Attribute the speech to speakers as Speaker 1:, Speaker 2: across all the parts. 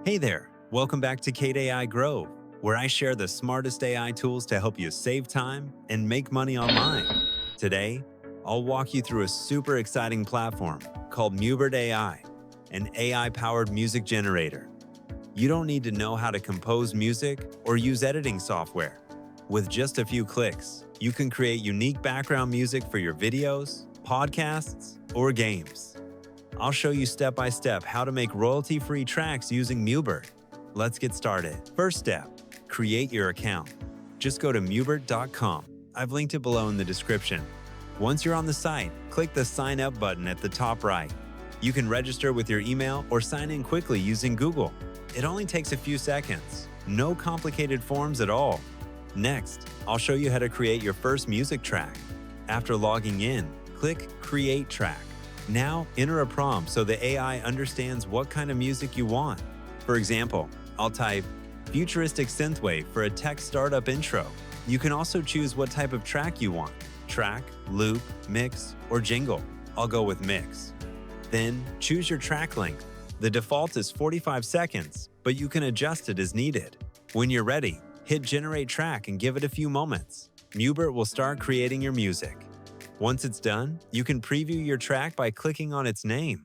Speaker 1: Hey there, welcome back to Kate AI Grove, where I share the smartest AI tools to help you save time and make money online. Today, I'll walk you through a super exciting platform called Mubert AI, an AI-powered music generator. You don't need to know how to compose music or use editing software. With just a few clicks, you can create unique background music for your videos, podcasts, or games. I'll show you step-by-step how to make royalty-free tracks using Mubert. Let's get started. First step, create your account. Just go to mubert.com. I've linked it below in the description. Once you're on the site, click the Sign Up button at the top right. You can register with your email or sign in quickly using Google. It only takes a few seconds. No complicated forms at all. Next, I'll show you how to create your first music track. After logging in, click Create Track. Now, enter a prompt so the AI understands what kind of music you want. For example, I'll type futuristic synthwave for a tech startup intro. You can also choose what type of track you want: track, loop, mix, or jingle. I'll go with mix. Then, choose your track length. The default is 45 seconds, but you can adjust it as needed. When you're ready, hit Generate Track and give it a few moments. Mubert will start creating your music. Once it's done, you can preview your track by clicking on its name.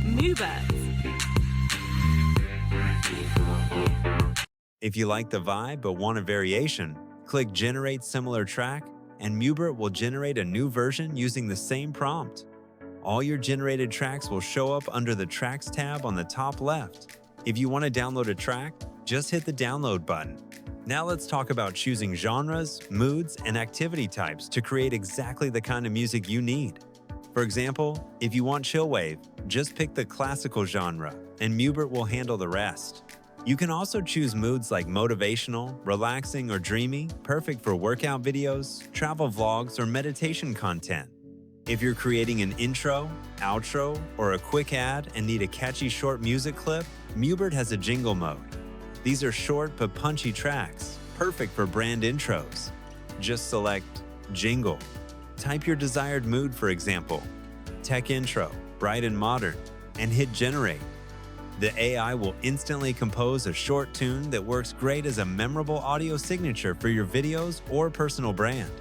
Speaker 2: Mubert.
Speaker 1: If you like the vibe but want a variation, click Generate Similar Track, and Mubert will generate a new version using the same prompt. All your generated tracks will show up under the Tracks tab on the top left. If you want to download a track, just hit the Download button. Now let's talk about choosing genres, moods, and activity types to create exactly the kind of music you need. For example, if you want chillwave, just pick the classical genre, and Mubert will handle the rest. You can also choose moods like motivational, relaxing, or dreamy, perfect for workout videos, travel vlogs, or meditation content. If you're creating an intro, outro, or a quick ad and need a catchy short music clip, Mubert has a jingle mode. These are short but punchy tracks, perfect for brand intros. Just select Jingle. Type your desired mood, for example, tech intro, bright and modern, and hit Generate. The AI will instantly compose a short tune that works great as a memorable audio signature for your videos or personal brand.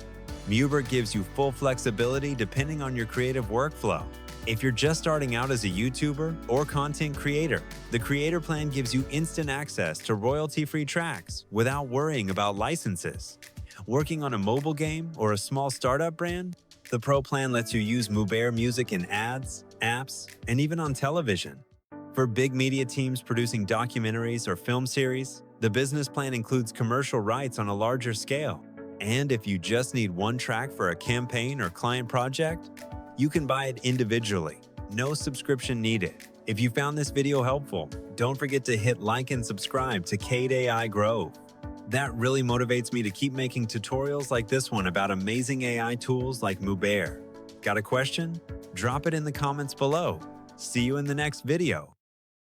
Speaker 1: Mubert gives you full flexibility depending on your creative workflow. If you're just starting out as a YouTuber or content creator, the Creator Plan gives you instant access to royalty-free tracks without worrying about licenses. Working on a mobile game or a small startup brand? The Pro Plan lets you use Mubert music in ads, apps, and even on television. For big media teams producing documentaries or film series, the Business Plan includes commercial rights on a larger scale. And if you just need one track for a campaign or client project, you can buy it individually. No subscription needed. If you found this video helpful, don't forget to hit like and subscribe to Kate AI Grove. That really motivates me to keep making tutorials like this one about amazing AI tools like Mubert. Got a question? Drop it in the comments below. See you in the next video.